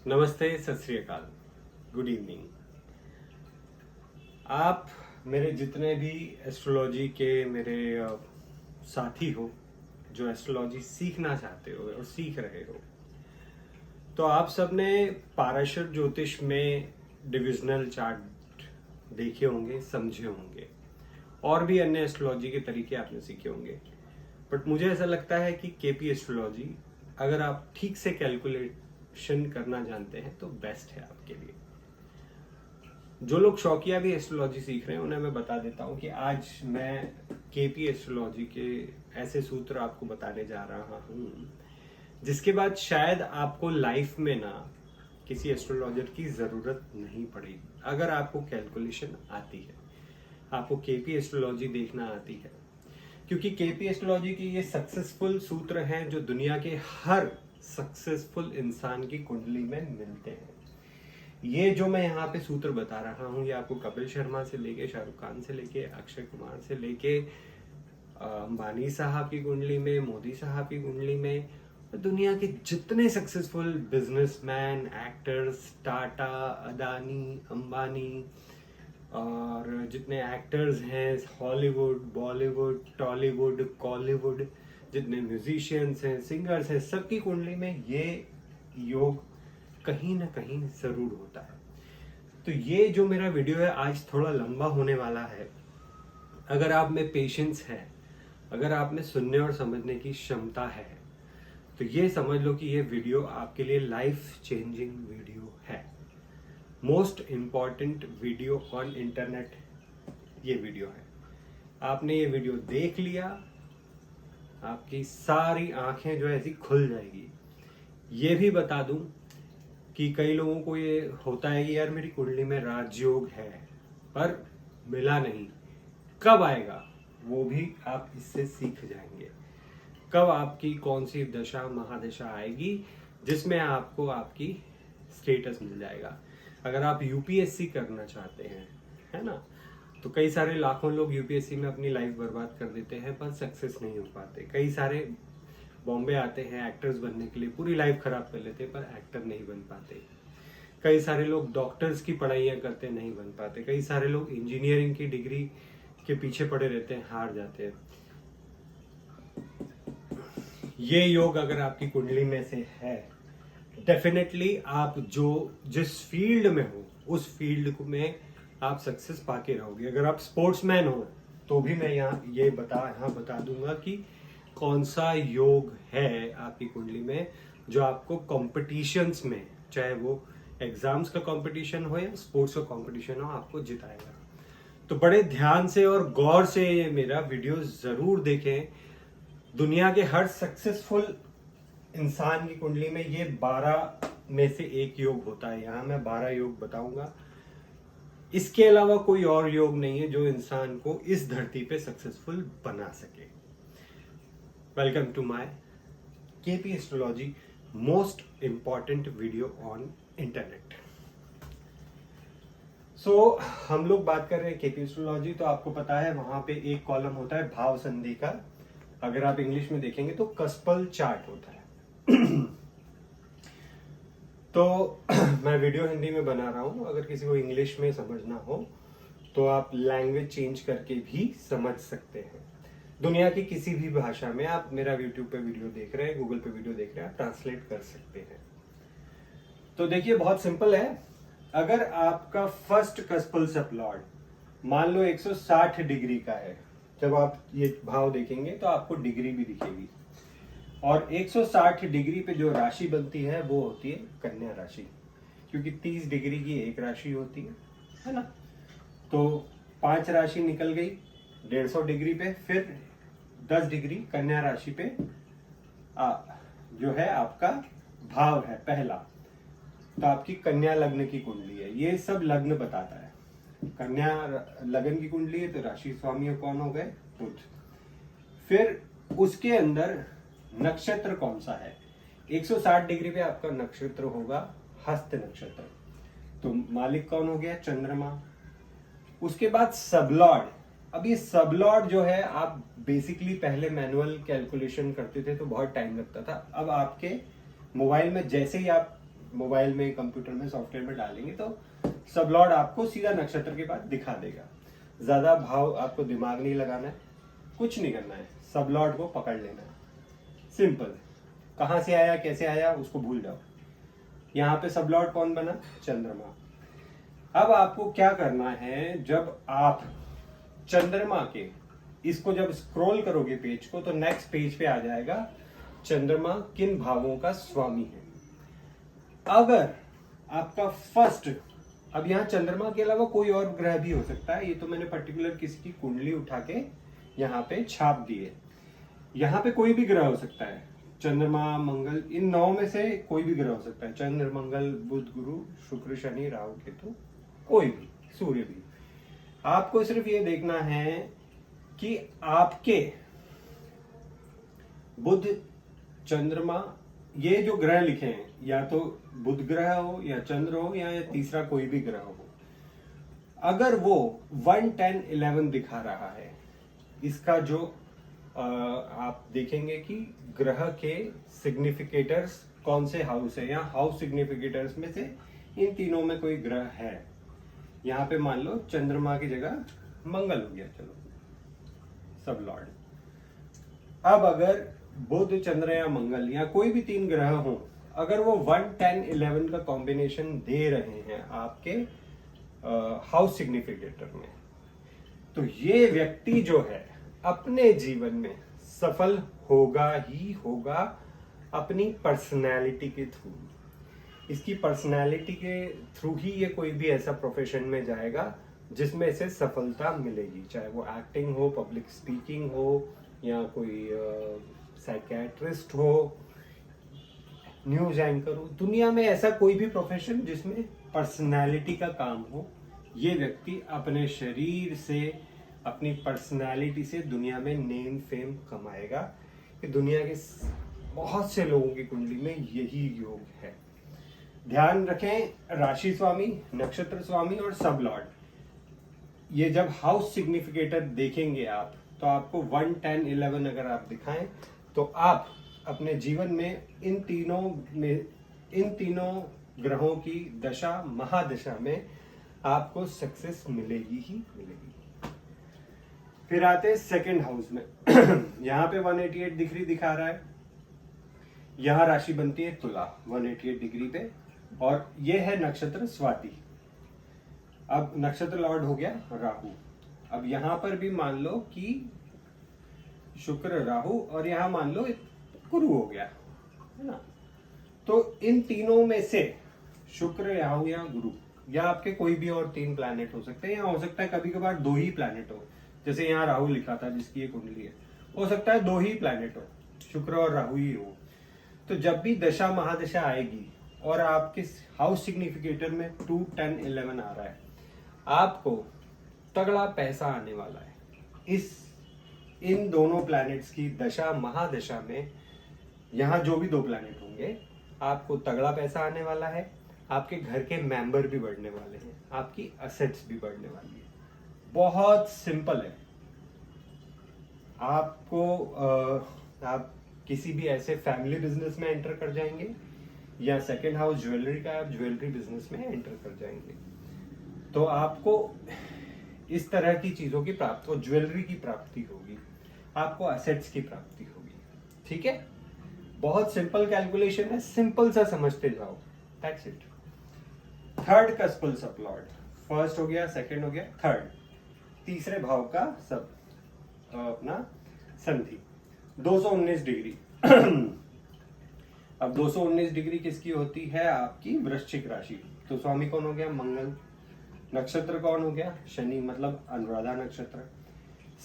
नमस्ते, सत श्री अकाल, गुड इवनिंग। आप मेरे जितने भी एस्ट्रोलॉजी के मेरे साथी हो जो एस्ट्रोलॉजी सीखना चाहते हो और सीख रहे हो, तो आप सबने पाराशर ज्योतिष में डिविजनल चार्ट देखे होंगे, समझे होंगे, और भी अन्य एस्ट्रोलॉजी के तरीके आपने सीखे होंगे। बट मुझे ऐसा लगता है कि केपी एस्ट्रोलॉजी, अगर आप ठीक से कैलकुलेशन करना जानते हैं तो बेस्ट है आपके लिए। जो लोग शौकिया भी एस्ट्रोलॉजी सीख रहे हैं उन्हें मैं बता देता हूं कि आज मैं केपी एस्ट्रोलॉजी के ऐसे सूत्र आपको बताने जा रहा हूं जिसके बाद शायद आपको लाइफ में ना किसी एस्ट्रोलॉजर की जरूरत नहीं पड़ेगी। अगर आपको कैलकुलेशन आती है, आपको केपी एस्ट्रोलॉजी देखना आती है, क्योंकि केपी एस्ट्रोलॉजी के ये सक्सेसफुल सूत्र हैं जो दुनिया के हर सक्सेसफुल इंसान की कुंडली में मिलते हैं। ये जो मैं यहाँ पे सूत्र बता रहा हूँ, ये आपको कपिल शर्मा से लेके, शाहरुख खान से लेके, अक्षय कुमार से लेके, अंबानी साहब की कुंडली में, मोदी साहब की कुंडली में, दुनिया के जितने successful businessman, actors, Tata, Adani, Ambani, और जितने एक्टर्स हैं हॉलीवुड, बॉलीवुड, टॉलीवुड, कॉलीवुड, जितने म्यूजिशियंस हैं, सिंगर्स हैं, सबकी कुंडली में ये योग कहीं ना कहीं जरूर होता है। तो ये जो मेरा वीडियो है आज थोड़ा लंबा होने वाला है। अगर आप में पेशेंस है, अगर आप में सुनने और समझने की क्षमता है, तो ये समझ लो कि ये वीडियो आपके लिए लाइफ चेंजिंग वीडियो है। Most important video on internet ये वीडियो है। आपने ये वीडियो देख लिया, आपकी सारी आंखें जो है ऐसी खुल जाएगी। ये भी बता दूं कि कई लोगों को ये होता है कि यार मेरी कुंडली में राजयोग है पर मिला नहीं, कब आएगा वो भी आप इससे सीख जाएंगे। कब आपकी कौन सी दशा महादशा आएगी जिसमें आपको आपकी स्टेटस मिल जाएगा। अगर आप यूपीएससी करना चाहते हैं, है ना, तो कई सारे लाखों लोग यूपीएससी में अपनी लाइफ बर्बाद कर देते हैं पर सक्सेस नहीं हो पाते। कई सारे बॉम्बे आते हैं एक्टर्स बनने के लिए, पूरी लाइफ खराब कर लेते हैं पर एक्टर नहीं बन पाते। कई सारे लोग डॉक्टर्स की पढ़ाइयाँ करते नहीं बन पाते। कई सारे लोग इंजीनियरिंग की डिग्री के पीछे पड़े रहते हैं, हार जाते हैं। ये योग अगर आपकी कुंडली में से है, डेफिनेटली आप जिस फील्ड में हो उस फील्ड में आप सक्सेस पाके रहोगे। अगर आप स्पोर्ट्समैन हो तो भी मैं यहाँ बता दूंगा कि कौन सा योग है आपकी कुंडली में जो आपको कॉम्पिटिशन्स में, चाहे वो एग्जाम्स का कंपटीशन हो या स्पोर्ट्स का कंपटीशन हो, आपको जिताएगा। तो बड़े ध्यान से और गौर से ये मेरा वीडियो जरूर देखें। दुनिया के हर सक्सेसफुल इंसान की कुंडली में ये 12 में से एक योग होता है। यहाँ मैं 12 योग बताऊंगा। इसके अलावा कोई और योग नहीं है जो इंसान को इस धरती पे सक्सेसफुल बना सके। Welcome to my KP astrology most important video on internet. So हम लोग बात कर रहे हैं केपी एस्ट्रोलॉजी। तो आपको पता है वहां पे एक कॉलम होता है भाव संधि का, अगर आप इंग्लिश में देखेंगे तो कस्पल चार्ट होता है। तो मैं वीडियो हिंदी में बना रहा हूं, अगर किसी को इंग्लिश में समझना हो तो आप लैंग्वेज चेंज करके भी समझ सकते हैं। दुनिया की किसी भी भाषा में आप मेरा यूट्यूब पे वीडियो देख रहे हैं, गूगल पे वीडियो देख रहे हैं, आप ट्रांसलेट कर सकते हैं। तो देखिए बहुत सिंपल है। अगर आपका फर्स्ट कस्पल सप्लॉड मान लो 160 डिग्री का है, जब आप ये भाव देखेंगे तो आपको डिग्री भी दिखेगी, और 160 डिग्री पे जो राशि बनती है वो होती है कन्या राशि, क्योंकि 30 डिग्री की एक राशि होती है ना। तो 5 राशि निकल गई 150 डिग्री पे, फिर 10 डिग्री कन्या राशि पे जो है आपका भाव है पहला, तो आपकी कन्या लग्न की कुंडली है। ये सब लग्न बताता है। कन्या लग्न की कुंडली है तो राशि स्वामी कौन हो गए? बुध। फिर उसके अंदर नक्षत्र कौन सा है? 160 डिग्री पे आपका नक्षत्र होगा हस्त नक्षत्र, तो मालिक कौन हो गया? चंद्रमा। उसके बाद सबलॉर्ड अब ये सब लॉर्ड जो है, आप बेसिकली पहले मैनुअल कैलकुलेशन करते थे तो बहुत टाइम लगता था। अब आपके मोबाइल में जैसे ही आप मोबाइल में, कंप्यूटर में, सॉफ्टवेयर में डालेंगे तो सब लॉर्ड आपको सीधा नक्षत्र के बाद दिखा देगा। ज्यादा भाव आपको दिमाग नहीं लगाना है, कुछ नहीं करना है, सब लॉर्ड को पकड़ लेना है। सिंपल। कहां से आया, कैसे आया, उसको भूल जाओ। यहाँ पे सब लॉर्ड कौन बना? चंद्रमा। अब आपको क्या करना है, जब आप चंद्रमा के इसको जब स्क्रॉल करोगे पेज को, तो नेक्स्ट पेज पे आ जाएगा चंद्रमा किन भावों का स्वामी है। अगर आपका फर्स्ट, अब यहाँ चंद्रमा के अलावा कोई और ग्रह भी हो सकता है, ये तो मैंने पर्टिकुलर किसी की कुंडली उठा के यहाँ पे छाप दी है। यहाँ पे कोई भी ग्रह हो सकता है, चंद्रमा, मंगल, इन 9 में से कोई भी ग्रह हो सकता है। चंद्र, मंगल, बुध, गुरु, शुक्र, शनि, राहु, केतु, कोई भी, सूर्य भी। आपको सिर्फ ये देखना है कि आपके बुध, चंद्रमा, ये जो ग्रह लिखे हैं, या तो बुध ग्रह हो या चंद्र हो या तीसरा कोई भी ग्रह हो, अगर वो 1, 10, 11 दिखा रहा है, इसका जो आप देखेंगे कि ग्रह के सिग्निफिकेटर्स कौन से हाउस है, या हाउस सिग्निफिकेटर्स में से इन तीनों में कोई ग्रह है। यहाँ पे मान लो चंद्रमा की जगह मंगल हो गया, चलो सब लॉर्ड। अब अगर बुध, चंद्र या मंगल या कोई भी 3 ग्रह हो, अगर वो 1, 10, 11 का कॉम्बिनेशन दे रहे हैं आपके हाउस सिग्निफिकेटर में, तो ये व्यक्ति जो है अपने जीवन में सफल होगा ही होगा, अपनी पर्सनैलिटी के थ्रू। इसकी पर्सनैलिटी के थ्रू ही ये कोई भी ऐसा प्रोफेशन में जाएगा जिसमें इसे सफलता मिलेगी, चाहे वो एक्टिंग हो, पब्लिक स्पीकिंग हो, या कोई साइकियाट्रिस्ट हो, न्यूज एंकर हो। दुनिया में ऐसा कोई भी प्रोफेशन जिसमें पर्सनैलिटी का काम हो, ये व्यक्ति अपने शरीर से, अपनी पर्सनैलिटी से दुनिया में नेम फेम कमाएगा। कि दुनिया के बहुत से लोगों की कुंडली में यही योग है। ध्यान रखें, राशि स्वामी, नक्षत्र स्वामी और सब लॉर्ड, ये जब हाउस सिग्निफिकेटर देखेंगे आप, तो आपको 1, 10, 11 अगर आप दिखाएं, तो आप अपने जीवन में इन तीनों ग्रहों की दशा, महादशा में आपको सक्सेस मिलेगी ही मिलेगी। फिर आते हैं सेकंड हाउस में। यहाँ पे 188 डिग्री दिखा रहा है, यहाँ राशि बनती है तुला 188 डिग्री पे, और ये है नक्षत्र स्वाति। अब नक्षत्र लॉर्ड हो गया राहु। अब यहां पर भी मान लो कि शुक्र, राहु, और यहां मान लो गुरु हो गया, है ना। तो इन तीनों में से शुक्र, राहु या गुरु, या आपके कोई भी और 3 प्लैनेट हो सकते हैं, या हो सकता है कभी कभार 2 ही प्लैनेट हो, जैसे यहाँ राहु लिखा था जिसकी ये कुंडली है, हो सकता है 2 ही प्लैनेट हो, शुक्र और राहु ही हो। तो जब भी दशा महादशा आएगी और आपके हाउस सिग्निफिकेटर में 2, 10, 11 आ रहा है, आपको तगड़ा पैसा आने वाला है। इन दोनों प्लैनेट्स की दशा महादशा में, यहाँ जो भी 2 प्लैनेट होंगे, आपको तगड़ा पैसा आने वाला है, आपके घर के मेंबर भी बढ़ने वाले हैं, आपकी असेट्स भी बढ़ने वाली है। बहुत सिंपल है। आपको आप किसी भी ऐसे फैमिली बिजनेस में एंटर कर जाएंगे, या सेकंड हाउस ज्वेलरी का, आप ज्वेलरी बिजनेस में एंटर कर जाएंगे, तो आपको इस तरह की चीजों की प्राप्ति, ज्वेलरी की प्राप्ति होगी, आपको असेट्स की प्राप्ति होगी। ठीक है, बहुत सिंपल कैलकुलेशन है, सिंपल सा समझते जाओ, दैट्स इट। थर्ड का सब लॉर्ड, फर्स्ट हो गया, सेकंड हो गया, थर्ड, तीसरे भाव का सब अपना संधि 219 डिग्री। अब 219 डिग्री किसकी होती है? आपकी वृश्चिक राशि। तो स्वामी कौन हो गया? मंगल। नक्षत्र कौन हो गया? शनि, मतलब अनुराधा नक्षत्र।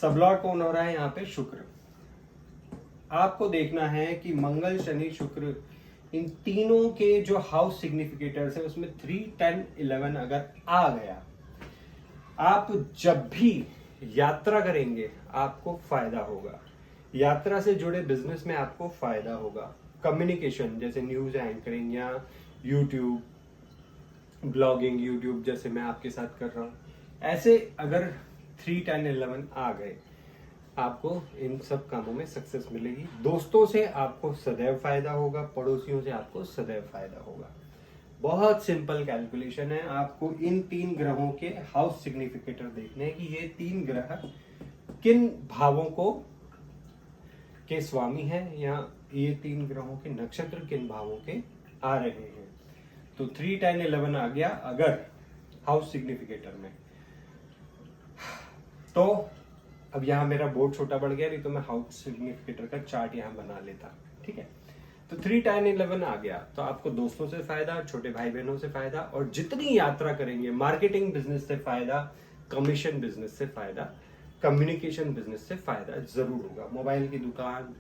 सब लॉर्ड कौन हो रहा है यहाँ पे? शुक्र। आपको देखना है कि मंगल, शनि, शुक्र, इन तीनों के जो हाउस सिग्निफिकेटर्स है उसमें 3, 10, 11 अगर आ गया, आप जब भी यात्रा करेंगे आपको फायदा होगा। यात्रा से जुड़े बिजनेस में आपको फायदा होगा। कम्युनिकेशन जैसे न्यूज एंकरिंग या यूट्यूब ब्लॉगिंग, यूट्यूब जैसे मैं आपके साथ कर रहा हूं, ऐसे अगर 3, 10, 11 आ गए, आपको इन सब कामों में सक्सेस मिलेगी। दोस्तों से आपको सदैव फायदा होगा, पड़ोसियों से आपको सदैव फायदा होगा। बहुत सिंपल कैलकुलेशन है। आपको इन 3 ग्रहों के हाउस सिग्निफिकेटर देखने हैं कि ये 3 ग्रह किन भावों को के स्वामी हैं, या ये 3 ग्रहों के नक्षत्र किन भावों के आ रहे हैं। तो 3, 10, 11 आ गया अगर हाउस सिग्निफिकेटर में। तो अब यहाँ मेरा बोर्ड छोटा पड़ गया, नहीं तो मैं हाउस सिग्निफिकेटर का चार्ट यहाँ बना लेता। ठीक है, तो 3, 10, 11 आ गया तो आपको दोस्तों से फायदा, छोटे भाई बहनों से फायदा, और जितनी यात्रा करेंगे, मार्केटिंग बिजनेस से फायदा, कमीशन बिजनेस से फायदा, कम्युनिकेशन बिजनेस से फायदा जरूर होगा। मोबाइल की दुकान,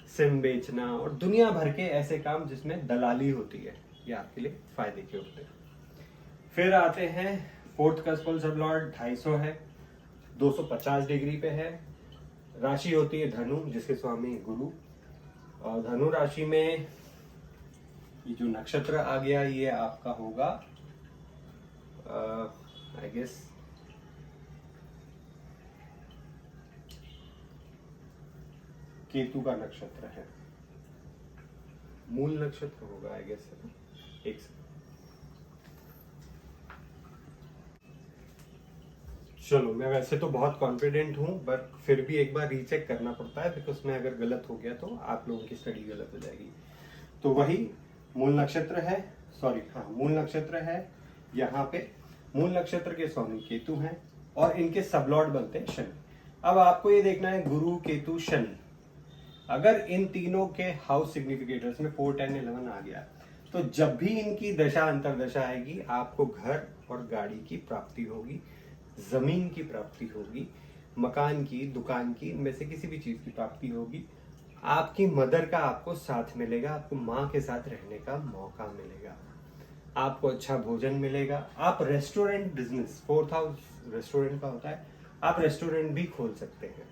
सिम बेचना और दुनिया भर के ऐसे काम जिसमें दलाली होती है, ये आपके लिए फायदे के होते हैं। फिर आते हैं फोर्थ कस्पल सबलॉर्ड 250 है, 250 डिग्री पे है। राशि होती है धनु, जिसके स्वामी गुरु, और धनु राशि में ये जो नक्षत्र आ गया ये आपका होगा आई गेस केतु का नक्षत्र है, मूल नक्षत्र होगा आई गेस। एक सेकंड, चलो मैं वैसे तो बहुत कॉन्फिडेंट हूं, बट फिर भी एक बार रीचेक करना पड़ता है, बिकॉज मैं अगर गलत हो गया तो आप लोगों की स्टडी गलत हो जाएगी। तो वही मूल नक्षत्र है, सॉरी हाँ मूल नक्षत्र है। यहाँ पे मूल नक्षत्र के स्वामी केतु हैं और इनके सबलॉर्ड बनते हैं शनि। अब आपको ये देखना है गुरु, केतु, शनि, अगर इन तीनों के हाउस सिग्निफिकेटर्स में 4, 10, 11 आ गया तो जब भी इनकी दशा अंतरदशा आएगी आपको घर और गाड़ी की प्राप्ति होगी, जमीन की प्राप्ति होगी, मकान की, दुकान की, इनमें से किसी भी चीज की प्राप्ति होगी। आपकी मदर का आपको साथ मिलेगा, आपको माँ के साथ रहने का मौका मिलेगा, आपको अच्छा भोजन मिलेगा। आप restaurant business, 4th house restaurant का होता है, आप रेस्टोरेंट भी खोल सकते हैं,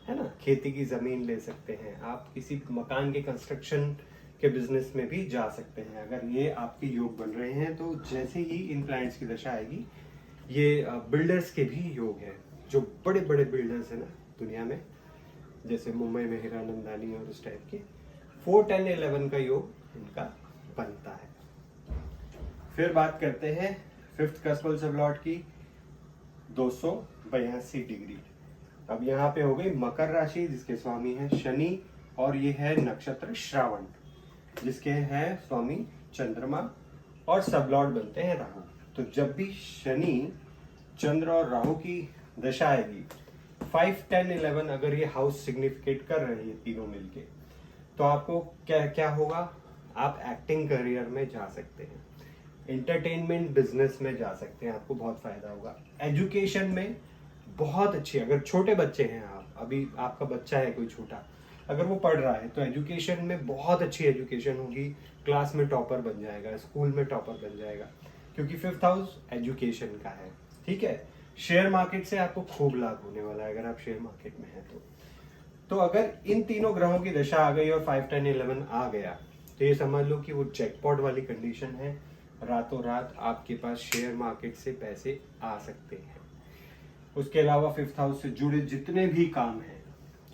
है ना। खेती की जमीन ले सकते हैं, आप किसी मकान के कंस्ट्रक्शन के बिजनेस में भी जा सकते हैं, अगर ये आपके योग बन रहे हैं। तो जैसे ही इन प्लैनेट्स की दशा आएगी, ये बिल्डर्स के भी योग है, जो बड़े बड़े बिल्डर्स हैं ना दुनिया में, जैसे मुंबई में हीरानंदानी और उस टाइप के, 4, 10, 11 का योग इनका बनता है। फिर बात करते हैं फिफ्थ कस्पल सबलॉर्ड की, 282 डिग्री। अब यहाँ पे हो गई मकर राशि, जिसके स्वामी है शनि, और ये है नक्षत्र श्रावण, जिसके हैं स्वामी चंद्रमा, और सबलॉर्ड बनते हैं राहु। तो जब भी शनि, चंद्र और राहु की दशा आएगी, 5, 10, 11 अगर ये हाउस सिग्निफिकेट कर रहे हैं तीनों मिलके, तो आपको क्या क्या होगा, आप एक्टिंग करियर में जा सकते हैं, एंटरटेनमेंट बिजनेस में जा सकते हैं, आपको बहुत फायदा होगा। एजुकेशन में बहुत अच्छी, अगर छोटे बच्चे हैं आप, अभी आपका बच्चा है कोई छोटा, अगर वो पढ़ रहा है तो एजुकेशन में बहुत अच्छी एजुकेशन होगी, क्लास में टॉपर बन जाएगा, स्कूल में टॉपर बन जाएगा, क्योंकि 5th हाउस एजुकेशन का है। ठीक है, शेयर मार्केट से आपको खूब लाभ होने वाला है अगर आप शेयर मार्केट में हैं तो अगर इन तीनों ग्रहों की दशा आ गई और 5, 10, 11 आ गया, तो ये समझ लो कि वो जैकपॉट वाली कंडीशन है, रातों रात आपके पास शेयर मार्केट से पैसे आ सकते हैं। उसके अलावा 5th हाउस से जुड़े जितने भी काम हैं,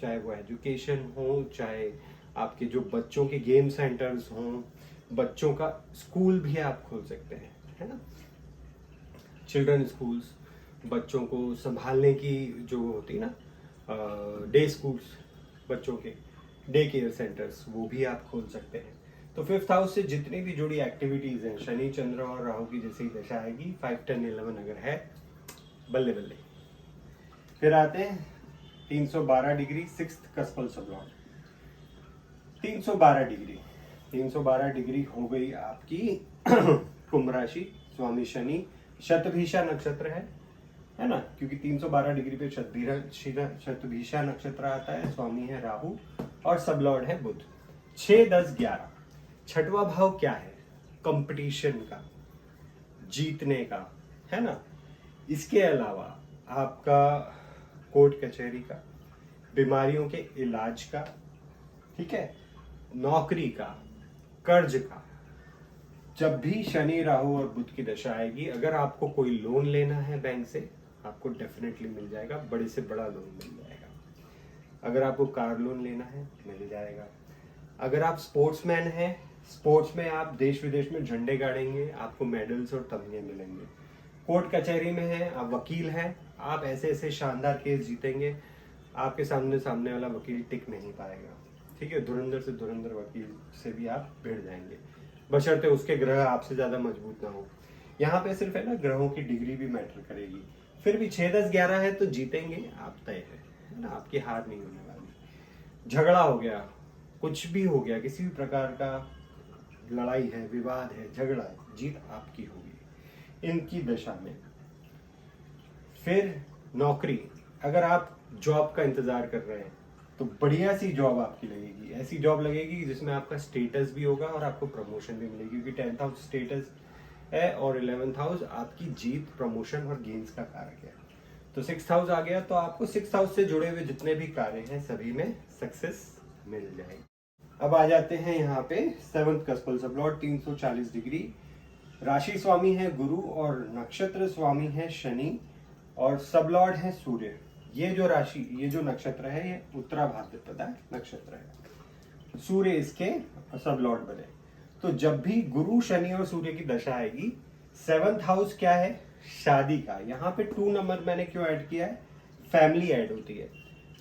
चाहे वो एजुकेशन हो, चाहे आपके जो बच्चों के गेम सेंटर्स हों, बच्चों का स्कूल भी आप खोल सकते हैं, है ना, चिल्ड्रन स्कूल्स, बच्चों को संभालने की जो होती है ना, डे स्कूल्स, बच्चों के डे केयर सेंटर्स, वो भी आप खोल सकते हैं। तो 5th हाउस से जितनी भी जुड़ी एक्टिविटीज हैं, शनि, चंद्र और राहु की जैसे ही दशा आएगी, 5, 10, 11 अगर है, बल्ले बल्ले। फिर आते हैं 312 degree, 6th कस्पल sublord, 312 degree, 312 degree हो गई आपकी कुंभ राशि, स्वामी शनि, शतभिषा नक्षत्र है ना, क्योंकि 312 डिग्री पे शतभिषा नक्षत्र आता है, स्वामी है राहु और सबलॉर्ड है बुध। 6, 10, 11 छठवां भाव क्या है, कंपटीशन का, जीतने का, है ना। इसके अलावा आपका कोर्ट कचहरी का, बीमारियों के इलाज का, ठीक है, नौकरी का, कर्ज का। जब भी शनि, राहु और बुध की दशा आएगी, अगर आपको कोई लोन लेना है बैंक से, आपको डेफिनेटली मिल जाएगा, बड़े से बड़ा लोन मिल जाएगा। अगर आपको कार लोन लेना है मिल जाएगा। अगर आप स्पोर्ट्समैन हैं, स्पोर्ट्स में आप देश विदेश में झंडे गाड़ेंगे, आपको मेडल्स और तमगे मिलेंगे। कोर्ट कचहरी में हैं, आप वकील हैं, आप ऐसे ऐसे शानदार केस जीतेंगे, आपके सामने सामने वाला वकील टिक नहीं पाएगा। ठीक है, धुरंधर से धुरंधर वकील से भी आप भिड़ जाएंगे, बशर्ते उसके ग्रह आपसे ज्यादा मजबूत ना हो। यहाँ पे सिर्फ है ना, ग्रहों की डिग्री भी मैटर करेगी। फिर भी 6, 10, 11 है तो जीतेंगे आप, तय है ना, आपकी हार नहीं होने वाली। झगड़ा हो गया, कुछ भी हो गया, किसी भी प्रकार का लड़ाई है, विवाद है, झगड़ा है, जीत आपकी होगी इनकी दशा में। फिर नौकरी, अगर आप जॉब का इंतजार कर रहे हैं तो बढ़िया सी जॉब आपकी लगेगी, ऐसी जॉब लगेगी जिसमें आपका स्टेटस भी होगा और आपको प्रमोशन भी मिलेगी, क्योंकि 10th हाउस स्टेटस है और 11th हाउस आपकी जीत, प्रमोशन और गेन्स का कारक है। तो 6th हाउस आ गया, तो आपको 6th हाउस से जुड़े हुए जितने भी कार्य हैं सभी में सक्सेस मिल जाएगी। अब आ जाते हैं यहाँ पे 7th कस्पल सबलॉर्ड 340 डिग्री। राशि स्वामी है गुरु और नक्षत्र स्वामी है शनि और सबलॉर्ड है सूर्य। ये जो राशि, ये जो नक्षत्र है, ये उत्तरा भाद्रपदा नक्षत्र है, सूर्य इसके सबलॉर्ड बने। तो जब भी गुरु शनि और सूर्य की दशा आएगी, 7th हाउस क्या है, शादी का। यहाँ पे 2 नंबर मैंने क्यों ऐड किया है, फैमिली ऐड होती है,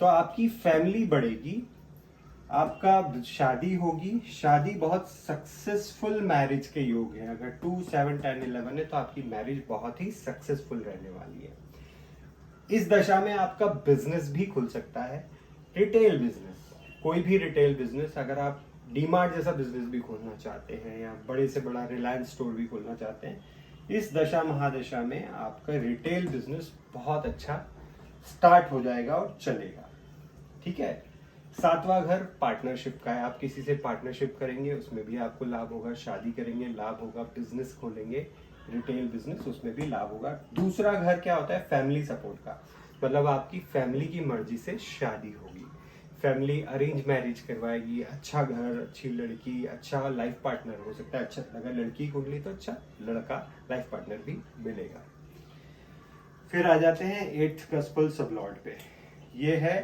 तो आपकी फैमिली बढ़ेगी, आपका शादी होगी। शादी बहुत सक्सेसफुल मैरिज के योग है। अगर 2, 7, 10, 11 है तो आपकी मैरिज बहुत ही सक्सेसफुल रहने वाली है। इस दशा में आपका बिजनेस भी खुल सकता है, रिटेल बिजनेस, कोई भी रिटेल बिजनेस। अगर आप डीमार्ट जैसा बिजनेस भी खोलना चाहते हैं या बड़े से बड़ा रिलायंस स्टोर भी खोलना चाहते हैं, इस दशा महादशा में आपका रिटेल बिजनेस बहुत अच्छा स्टार्ट हो जाएगा और चलेगा। ठीक है। 7वां घर पार्टनरशिप का है, आप किसी से पार्टनरशिप करेंगे, उसमें भी आपको लाभ होगा। शादी करेंगे, लाभ होगा। बिजनेस खोलेंगे, रिटेल बिजनेस, उसमें भी लाभ होगा। दूसरा घर क्या होता है, फैमिली सपोर्ट का, मतलब आपकी फैमिली की मर्जी से शादी होगी, फैमिली अरेंज मैरिज करवाएगी, अच्छा घर, अच्छी लड़की, अच्छा लाइफ पार्टनर हो सकता है। अच्छा अगर लड़की को मिली तो अच्छा लड़का लाइफ पार्टनर भी मिलेगा। फिर आ जाते हैं 8th कस्पल सबलॉर्ड पे। ये है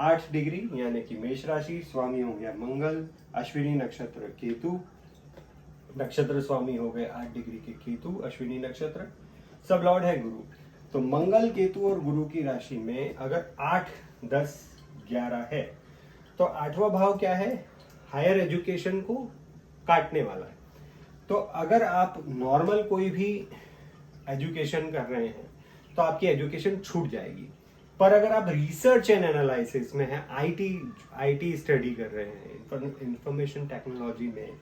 8 डिग्री यानी कि मेष राशि, स्वामी हो गया मंगल, अश्विनी नक्षत्र केतु, नक्षत्र स्वामी हो गए 8 डिग्री के केतु, अश्विनी नक्षत्र, सब लॉर्ड है गुरु। तो मंगल, केतु और गुरु की राशि में अगर 8, 10, 11 है तो 8वां भाव क्या है, हायर एजुकेशन को काटने वाला है। तो अगर आप नॉर्मल कोई भी एजुकेशन कर रहे हैं तो आपकी एजुकेशन छूट जाएगी। पर अगर आप रिसर्च एंड एनालिसिस में हैं, आईटी स्टडी कर रहे हैं, इंफॉर्मेशन टेक्नोलॉजी में,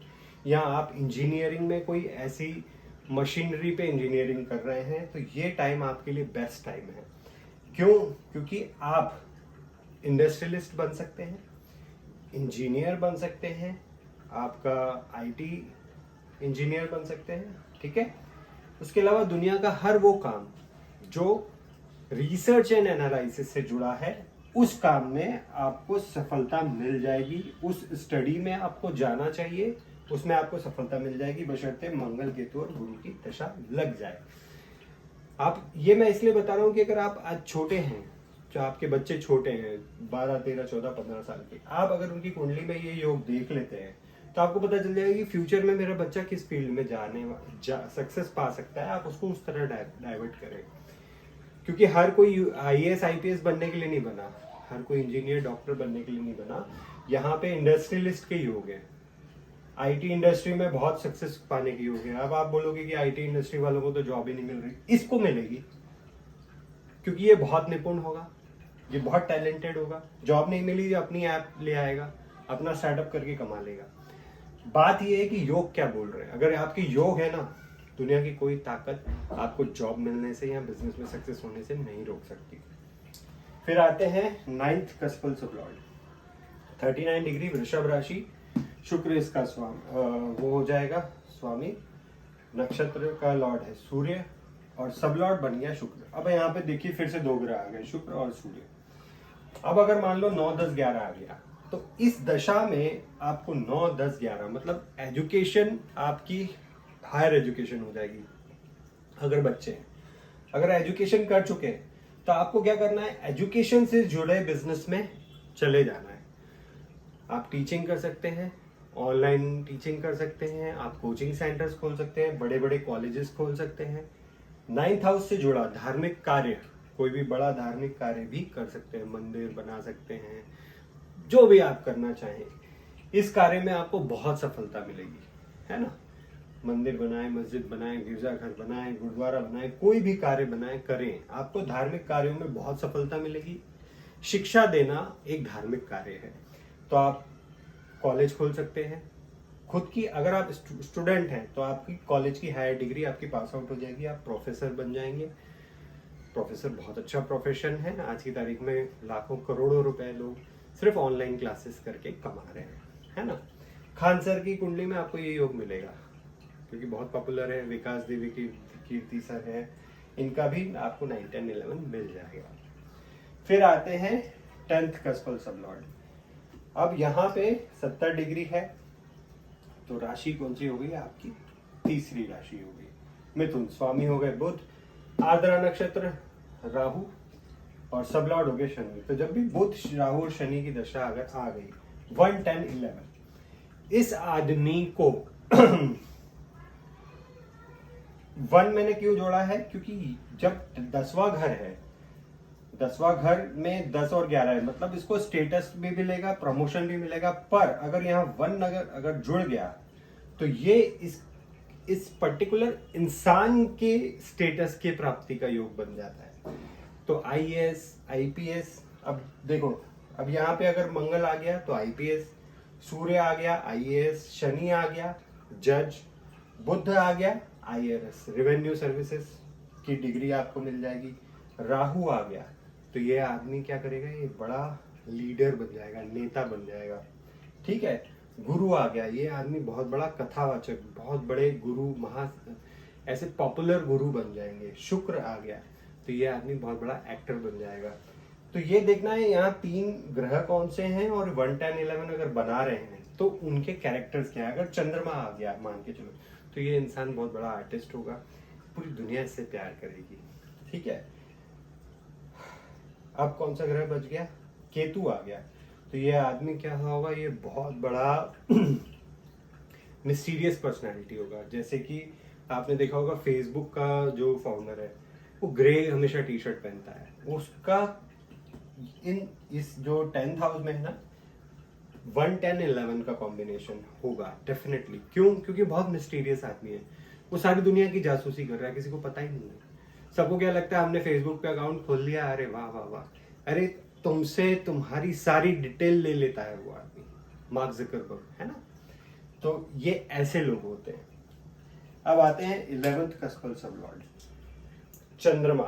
या आप इंजीनियरिंग में कोई ऐसी मशीनरी पे इंजीनियरिंग कर रहे हैं, तो ये टाइम आपके लिए बेस्ट टाइम है। क्यों? क्योंकि आप इंडस्ट्रियलिस्ट बन सकते हैं, इंजीनियर बन सकते हैं, आपका आईटी इंजीनियर बन सकते हैं। ठीक है। उसके अलावा दुनिया का हर वो काम जो रिसर्च एंड एनालिसिस से जुड़ा है, उस काम में आपको सफलता मिल जाएगी। उस स्टडी में आपको जाना चाहिए, उसमें आपको सफलता मिल जाएगी, बशर्ते मंगल, केतु और गुरु की दशा लग जाए। आप, ये मैं इसलिए बता रहा हूं कि अगर आप आज छोटे हैं, जो आपके बच्चे छोटे हैं 12, 13, 14, 15 साल के, आप अगर उनकी कुंडली में ये योग देख लेते हैं तो आपको पता चल जाएगा कि फ्यूचर में मेरा बच्चा किस फील्ड में सक्सेस पा सकता है। आप उसको उस तरह डाइवर्ट करें, क्योंकि हर कोई आईएएस आईपीएस बनने के लिए नहीं बना, हर कोई इंजीनियर डॉक्टर बनने के लिए नहीं बना। यहाँ पे इंडस्ट्रियलिस्ट के योग है, आईटी इंडस्ट्री में बहुत सक्सेस पाने के योग है। अब आप बोलोगे कि आईटी इंडस्ट्री वालों को तो जॉब ही नहीं मिल रही, इसको मिलेगी, क्योंकि ये बहुत निपुण होगा, ये बहुत टैलेंटेड होगा। जॉब नहीं मिली, ये अपनी ऐप ले आएगा, अपना स्टार्टअप करके कमा लेगा। बात ये है कि योग क्या बोल रहे हैं। अगर आपकी योग है ना, दुनिया की कोई ताकत आपको जॉब मिलने से या बिजनेस में सक्सेस होने से नहीं रोक सकती। फिर आते हैं 9th कस्पल सबलॉर्ड 39 डिग्री वृषभ राशि, शुक्र इसका स्वामी वो हो जाएगा स्वामी, नक्षत्र का लॉर्ड है सूर्य और सब लॉर्ड बन गया शुक्र। अब यहाँ पे देखिए फिर से 2 ग्रह आ गए, शुक्र और सूर्य। अब अगर मान लो 9, 10, 11 आ गया, तो इस दशा में आपको 9, 10, 11 मतलब एजुकेशन आपकी हायर एजुकेशन हो जाएगी अगर बच्चे हैं। अगर एजुकेशन कर चुके हैं तो आपको क्या करना है, एजुकेशन से जुड़े बिजनेस में चले जाना है। आप टीचिंग कर सकते हैं, ऑनलाइन टीचिंग कर सकते हैं, आप कोचिंग सेंटर्स खोल सकते हैं, बड़े बड़े कॉलेजेस खोल सकते हैं। 9th हाउस से जुड़ा धार्मिक कार्य, कोई भी बड़ा धार्मिक कार्य भी कर सकते हैं, मंदिर बना सकते हैं, जो भी आप करना चाहें इस कार्य में आपको बहुत सफलता मिलेगी, है ना। मंदिर बनाए, मस्जिद बनाए, गिरजाघर बनाए, गुरुद्वारा बनाए, कोई भी कार्य बनाए, करें, आपको धार्मिक कार्यों में बहुत सफलता मिलेगी। शिक्षा देना एक धार्मिक कार्य है, तो आप कॉलेज खोल सकते हैं खुद की। अगर आप स्टूडेंट हैं तो आपकी कॉलेज की हायर डिग्री आपकी पास आउट हो जाएगी, आप प्रोफेसर बन जाएंगे। प्रोफेसर बहुत अच्छा प्रोफेशन है, आज की तारीख में लाखों करोड़ों रुपए लोग सिर्फ ऑनलाइन क्लासेस करके कमा रहे हैं, है ना। खान सर की कुंडली में आपको ये योग मिलेगा क्योंकि बहुत पॉपुलर है। विकास देवी की कीर्ति सर है, इनका भी आपको 9, 10, 11 मिल जाएगा। फिर आते हैं 10th कस्पल सबलॉर्ड। अब यहाँ पे 70 डिग्री है, तो राशि कौन सी हो गई आपकी, तीसरी राशि हो गई मिथुन। स्वामी हो गए बुध, आर्द्रा नक्षत्र राहु, और सबलॉर्ड हो गए शनि। तो जब भी बुध, राहु और शनि की दशा अगर आ गई 1, 10, 11, इस आदमी को 1 मैंने क्यों जोड़ा है, क्योंकि जब 10वां घर है, 10वां घर में 10 और 11 है, मतलब इसको स्टेटस भी मिलेगा, प्रमोशन भी मिलेगा। पर अगर यहाँ 1 अगर जुड़ गया तो ये इस पर्टिकुलर इंसान के स्टेटस के प्राप्ति का योग बन जाता है। तो IAS, IPS, अब देखो, अब यहाँ पे अगर मंगल आ गया तो IPS, सूर्य आ गया IAS, शनि आ गया जज, बुध आ गया IRS, रेवेन्यू सर्विसेज की डिग्री आपको मिल जाएगी। राहु आ गया तो ये आदमी क्या करेगा, ये बड़ा लीडर बन जाएगा, नेता बन जाएगा, ठीक है। गुरु आ गया, ये आदमी बहुत बड़ा कथावाचक, बहुत बड़े गुरु, ऐसे पॉपुलर गुरु बन जाएंगे। शुक्र आ गया तो ये आदमी बहुत बड़ा एक्टर बन जाएगा। तो ये देखना है यहाँ 3 ग्रह कौन से हैं और 1, 10, 11 अगर बना रहे हैं तो उनके कैरेक्टर्स क्या है। अगर चंद्रमा आ गया मान के चलो तो ये इंसान बहुत बड़ा आर्टिस्ट होगा, पूरी दुनिया इससे प्यार करेगी, ठीक है। अब कौन सा ग्रह बच गया, केतु आ गया, तो ये आदमी क्या होगा, ये बहुत बड़ा मिस्टीरियस पर्सनालिटी होगा। जैसे कि आपने देखा होगा फेसबुक का जो फाउंडर है वो ग्रे हमेशा टी शर्ट पहनता है, उसका इस जो 10th हाउस में है ना 1, 10, 11 का कॉम्बिनेशन होगा डेफिनेटली। क्यों, क्योंकि बहुत मिस्टीरियस आदमी है, वो सारी दुनिया की जासूसी कर रहा है, किसी को पता ही नहीं है। सबको क्या लगता है हमने फेसबुक पे अकाउंट खोल लिया, अरे वाह वाह वाह, अरे तुमसे तुम्हारी सारी डिटेल ले लेता है वो आदमी, मार्क ज़करबर्ग, है ना। तो ये ऐसे लोग होते हैं। अब आते हैं 11th कस्पल सबलॉर्ड, चंद्रमा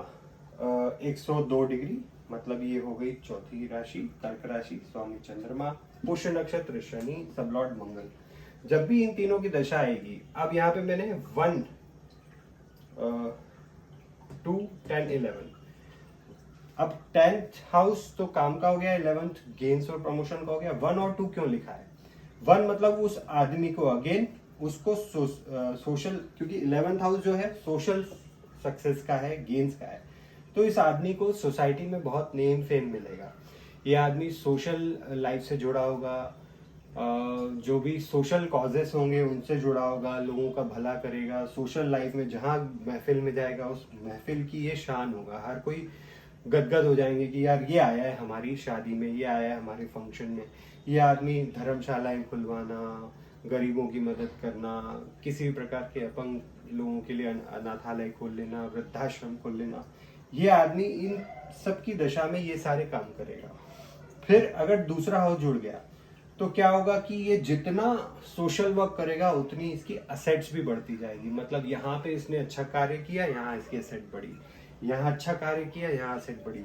102 डिग्री, मतलब ये हो गई चौथी राशि, कर्क राशि, स्वामी चंद्रमा, पुष्य नक्षत्र, शनि, सबलॉर्ड मंगल। जब भी इन तीनों की दशा आएगी, अब यहाँ पे मैंने 1, 2, 10, 11, अब 10th हाउस तो काम का हो गया, 11th गेन्स और प्रमोशन का हो गया। 1 और 2 क्यों लिखा है, 1 मतलब उस आदमी को अगेन उसको सोशल, क्योंकि 11th हाउस जो है सोशल सक्सेस का है, गेन्स का है, तो इस आदमी को सोसाइटी में बहुत नेम फेम मिलेगा। ये आदमी सोशल लाइफ से जुड़ा होगा, जो भी सोशल कॉजेस होंगे उनसे जुड़ा होगा, लोगों का भला करेगा। सोशल लाइफ में जहाँ महफिल में जाएगा उस महफिल की ये शान होगा, हर कोई गदगद हो जाएंगे कि यार ये आया है हमारी शादी में, ये आया है हमारे फंक्शन में। ये आदमी धर्मशालाएं खुलवाना, गरीबों की मदद करना, किसी भी प्रकार के अपंग लोगों के लिए अनाथालय खोल लेना, वृद्धाश्रम खोल लेना, ये आदमी इन सब की दशा में ये सारे काम करेगा। फिर अगर दूसरा हाउस जुड़ गया तो क्या होगा कि ये जितना सोशल वर्क करेगा उतनी इसकी असेट्स भी बढ़ती जाएगी। मतलब यहाँ पे इसने अच्छा कार्य किया, यहाँ इसकी असेट बढ़ी, यहाँ अच्छा कार्य किया, यहाँ असेट बढ़ी,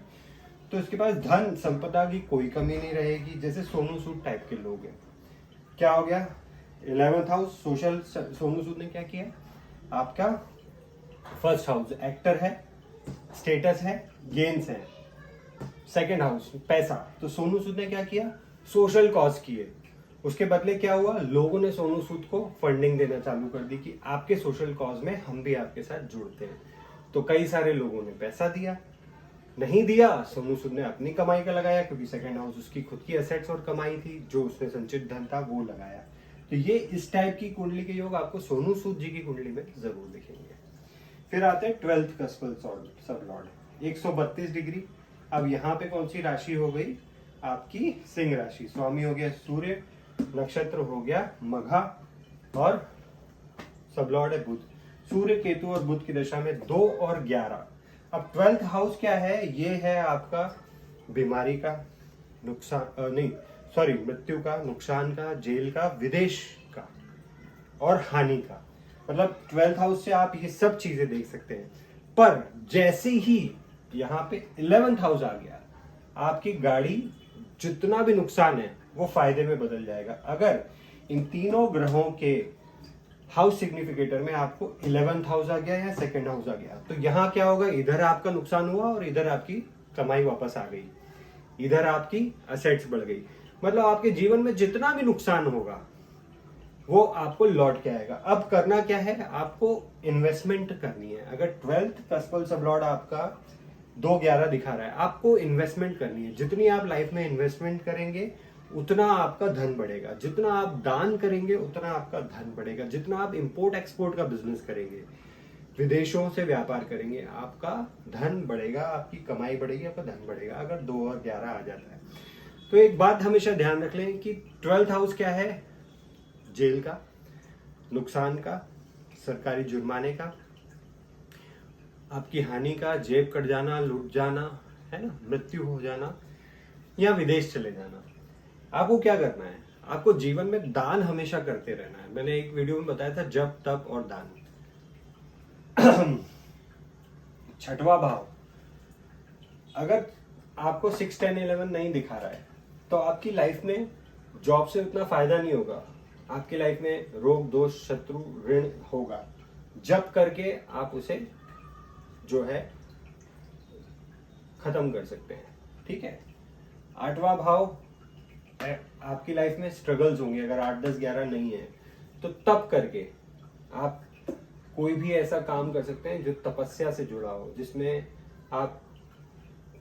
तो इसके पास धन संपदा की कोई कमी नहीं रहेगी। जैसे सोनू सूद टाइप के लोग हैं। क्या हो गया, 11th house social, Sonu Sood ने क्या किया, आपका 1st हाउस एक्टर है, स्टेटस है, गेन्स है। 2nd हाउस पैसा, तो सोनू सूद ने क्या किया, सोशल कॉज किए, उसके बदले क्या हुआ, लोगों ने सोनू सूद को फंडिंग देना चालू कर दी कि आपके सोशल कॉज में हम भी आपके साथ जुड़ते हैं। तो कई सारे लोगों ने पैसा दिया, नहीं दिया सोनू सूद ने अपनी कमाई का लगाया, क्योंकि सेकंड हाउस उसकी खुद की एसेट्स और कमाई थी, जो उसने संचित धन था वो लगाया। तो ये इस टाइप की कुंडली के योग आपको सोनू सूद जी की कुंडली में जरूर दिखेंगे। फिर आते हैं 12th कस्पल सब लॉर्ड 132 डिग्री। अब यहाँ पे कौन सी राशि हो गई आपकी? सिंह राशि। स्वामी हो गया सूर्य, नक्षत्र हो गया मघा और सब लॉर्ड है बुध। सूर्य केतु और बुध की दशा में 2 और 11। अब 12th हाउस क्या है? ये है आपका बीमारी का, नुकसान नहीं सॉरी मृत्यु का, नुकसान का, जेल का, विदेश का और हानि का। मतलब 12th हाउस से आप ये सब चीजें देख सकते हैं। पर जैसे ही यहाँ पे 11th हाउस आ गया, आपकी गाड़ी जितना भी नुकसान है वो फायदे में बदल जाएगा। अगर इन तीनों ग्रहों के हाउस सिग्निफिकेटर में आपको 11th हाउस आ गया या सेकंड हाउस आ गया, तो यहाँ क्या होगा? इधर आपका नुकसान हुआ और इधर आपकी कमाई वापस आ गई, इधर आपकी असेट्स बढ़ गई। मतलब आपके जीवन में जितना भी नुकसान होगा वो आपको लौट के आएगा। अब करना क्या है? आपको इन्वेस्टमेंट करनी है। अगर 12th कस्पल सब लॉर्ड आपका 2-11 दिखा रहा है, आपको इन्वेस्टमेंट करनी है। जितनी आप लाइफ में इन्वेस्टमेंट करेंगे उतना आपका धन बढ़ेगा, जितना आप दान करेंगे उतना आपका धन बढ़ेगा, जितना आप इंपोर्ट एक्सपोर्ट का बिजनेस करेंगे, विदेशों से व्यापार करेंगे, आपका धन बढ़ेगा, आपकी कमाई बढ़ेगी, आपका धन बढ़ेगा। अगर 2 और 11 आ जाता है तो एक बात हमेशा ध्यान रख लें कि 12th हाउस क्या है? जेल का, नुकसान का, सरकारी जुर्माने का, आपकी हानि का, जेब कट जाना, लूट जाना, है ना, मृत्यु हो जाना या विदेश चले जाना। आपको क्या करना है? आपको जीवन में दान हमेशा करते रहना है। मैंने एक वीडियो में बताया था जप तप और दान। 6वां भाव अगर आपको 6, 10, 11 नहीं दिखा रहा है तो आपकी लाइफ में जॉब से उतना फायदा नहीं होगा। आपकी लाइफ में रोग दोष शत्रु ऋण होगा। जप करके आप उसे जो है खत्म कर सकते हैं। ठीक है। 8वां भाव आपकी लाइफ में स्ट्रगल्स होंगे। अगर 8, 10, 11 नहीं है तो तप करके आप कोई भी ऐसा काम कर सकते हैं जो तपस्या से जुड़ा हो, जिसमें आप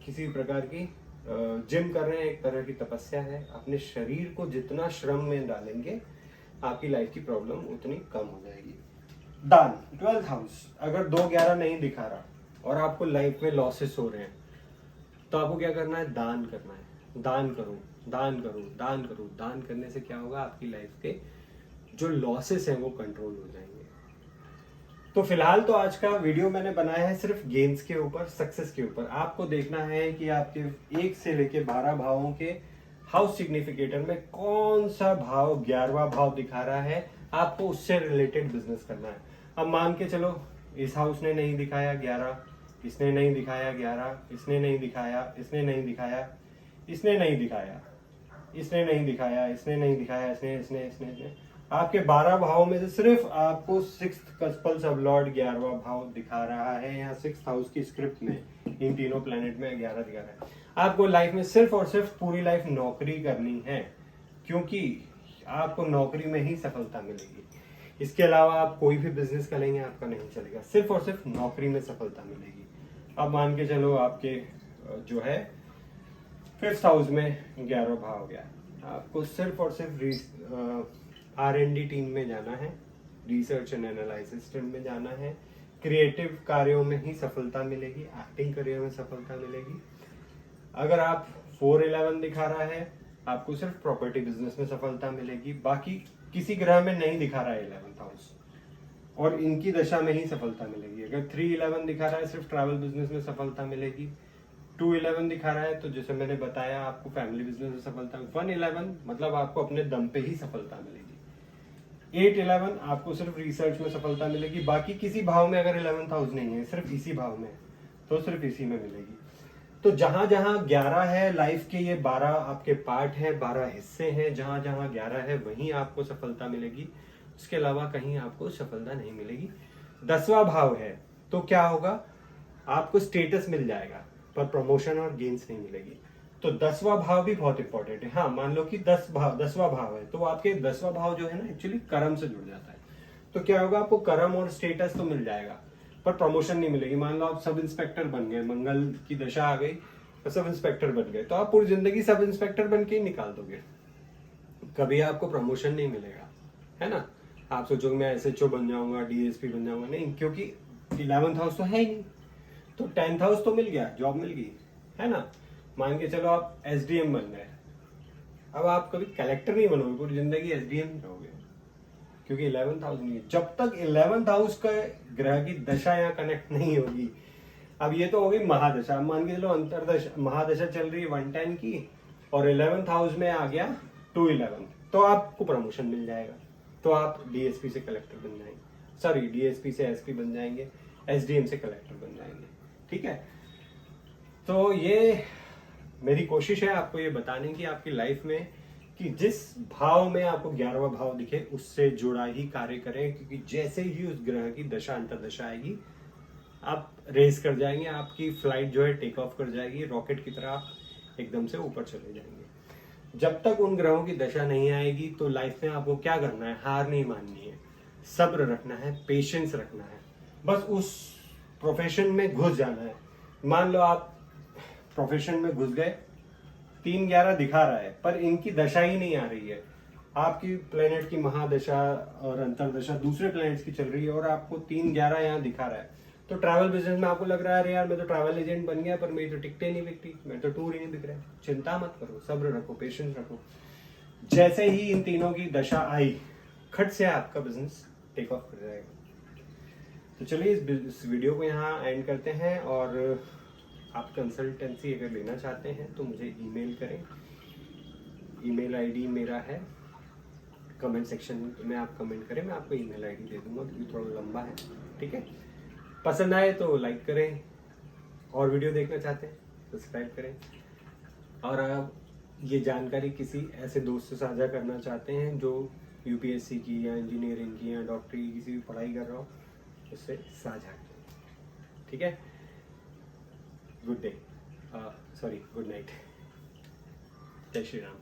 किसी प्रकार की जिम कर रहे हैं, एक तरह की तपस्या है। अपने शरीर को जितना श्रम में डालेंगे आपकी लाइफ की प्रॉब्लम उतनी कम हो जाएगी। दान 12th हाउस अगर 2, 11 नहीं दिखा रहा और आपको लाइफ में लॉसेस हो रहे हैं तो आपको क्या करना है? दान करना है। दान करो, दान करो, दान करो। दान करने से क्या होगा? आपकी लाइफ के जो लॉसेस हैं वो कंट्रोल हो जाएंगे। तो फिलहाल तो आज का वीडियो मैंने बनाया है सिर्फ गेन्स के ऊपर, सक्सेस के ऊपर। आपको देखना है कि आपके 1 से लेके 12 भावों के हाउस सिग्निफिकेटर में कौन सा भाव 11वां भाव दिखा रहा है, आपको उससे रिलेटेड बिजनेस करना है। अब मान के चलो इस हाउस ने नहीं दिखाया 11, इसने नहीं दिखाया 11, इसने नहीं दिखाया, इसने नहीं दिखाया, इसने नहीं दिखाया, इसने नहीं दिखाया, इसने नहीं दिखाया, इसने आपके 12 भाव में से सिर्फ आपको 6th कस्पल सब लॉर्ड 11वां भाव दिखा रहा है। यहाँ 6th हाउस की स्क्रिप्ट में इन तीनों प्लेनेट में 11 दिखा रहा है। आपको लाइफ में सिर्फ और सिर्फ पूरी लाइफ नौकरी करनी है, क्योंकि आपको नौकरी में ही सफलता मिलेगी। इसके अलावा आप कोई भी बिजनेस करेंगे आपका नहीं चलेगा, सिर्फ और सिर्फ नौकरी में सफलता मिलेगी। अब मान के चलो आपके जो है 5th हाउस में 11वां भाव हो गया, आपको सिर्फ और सिर्फ R&D टीम में जाना है, रिसर्च एंड एनालिसिस टीम में जाना है, क्रिएटिव कार्यों में ही सफलता मिलेगी, एक्टिंग करियर में सफलता मिलेगी। अगर आप 4, 11 दिखा रहा है आपको सिर्फ प्रॉपर्टी बिजनेस में सफलता मिलेगी। बाकी किसी ग्रह में नहीं दिखा रहा है 11th हाउस और इनकी दशा में ही सफलता मिलेगी। अगर 3, 11 दिखा रहा है सिर्फ ट्रैवल बिजनेस में सफलता मिलेगी। 2, 11 दिखा रहा है तो जैसे मैंने बताया आपको फैमिली बिजनेस में सफलता। 1, 11 मतलब आपको अपने दम पे ही सफलता मिलेगी। 8, 11 आपको सिर्फ रिसर्च में सफलता मिलेगी। बाकी किसी भाव में अगर 11th हाउस नहीं है, सिर्फ इसी भाव में तो सिर्फ इसी में मिलेगी। तो जहां जहां 11 है लाइफ के, ये 12 आपके पार्ट हैं, 12 हिस्से हैं, जहां जहां 11 है वहीं आपको सफलता मिलेगी। उसके अलावा कहीं आपको सफलता नहीं मिलेगी। 10वां भाव है तो क्या होगा? आपको स्टेटस मिल जाएगा पर प्रमोशन और गेन्स नहीं मिलेगी। तो 10वां भाव भी बहुत इंपॉर्टेंट है। हाँ, मान लो कि 10वां भाव है तो आपके 10वां भाव जो है ना एक्चुअली कर्म से जुड़ जाता है। तो क्या होगा? आपको कर्म और स्टेटस तो मिल जाएगा पर प्रमोशन नहीं मिलेगी। मान लो आप सब इंस्पेक्टर बन गए, मंगल की दशा आ गई तो सब इंस्पेक्टर बन गए, तो आप पूरी जिंदगी सब इंस्पेक्टर बन के ही निकाल दोगे, कभी आपको प्रमोशन नहीं मिलेगा, है ना। आप सोचोगे मैं एसएचओ बन जाऊंगा, डीएसपी बन जाऊंगा, नहीं, क्योंकि 11th हाउस तो है ही नहीं। तो 10th हाउस तो मिल गया, जॉब मिल गई, है ना। मान के चलो आप एसडीएम बन गए, अब आप कभी कलेक्टर नहीं बनोगे, पूरी जिंदगी एसडीएम रहोगे, क्योंकि 11th हाउस नहीं है। जब तक 11th हाउस का ग्रह की दशा यहाँ कनेक्ट नहीं होगी, अब ये तो हो गई महादशा, अब मान के चलो अंतरदशा, महादशा चल रही है 110 की और 11th हाउस में आ गया 211, तो आपको प्रमोशन मिल जाएगा, तो आप डीएसपी से कलेक्टर बन जाएंगे, सॉरी डीएसपी से एसपी बन जाएंगे, एसडीएम से कलेक्टर बन जाएंगे, ठीक है। तो ये मेरी कोशिश है आपको ये बताने की आपकी लाइफ में कि जिस भाव में आपको 11वां भाव दिखे उससे जुड़ा ही कार्य करें, क्योंकि जैसे ही उस ग्रह की दशा अंतरदशा आएगी आप रेस कर जाएंगे, आपकी फ्लाइट जो है टेक ऑफ कर जाएगी, रॉकेट की तरह आप एकदम से ऊपर चले जाएंगे। जब तक उन ग्रहों की दशा नहीं आएगी तो लाइफ में आपको क्या करना है, हार नहीं माननी है, सब्र रखना है, पेशेंस रखना है, बस उस प्रोफेशन में घुस जाना है। मान लो आप प्रोफेशन में घुस गए, 3-11 दिखा रहा है पर इनकी दशा ही नहीं आ रही है, आपकी प्लेनेट की महादशा और अंतरदशा दूसरे प्लेनेट्स की चल रही है और आपको 3-11 यहाँ दिखा रहा है, तो ट्रैवल बिजनेस में आपको लग रहा है अरे यार मैं तो ट्रैवल एजेंट बन गया पर मेरी तो टिकटें नहीं बिकती, मैं तो टूर ही नहीं बिक रहा है। चिंता मत करो, सब्र रखो, पेशेंस रखो, जैसे ही इन तीनों की दशा आई खट से आपका बिजनेस टेक ऑफ कर जाएगा। तो चलिए इस वीडियो को यहाँ एंड करते हैं, और आप कंसल्टेंसी अगर लेना चाहते हैं तो मुझे ईमेल करें, ईमेल आईडी मेरा है, कमेंट सेक्शन में आप कमेंट करें, मैं आपको ईमेल आईडी दे दूंगा क्योंकि थोड़ा लंबा है, ठीक है। पसंद आए तो लाइक करें, और वीडियो देखना चाहते हैं सब्सक्राइब करें, और आप ये जानकारी किसी ऐसे दोस्त से साझा करना चाहते हैं जो यूपीएससी की या इंजीनियरिंग की या डॉक्टरी की किसी भी पढ़ाई कर रहा हो, उससे साझा करें, ठीक है। Good day, sorry good night, जय श्री राम।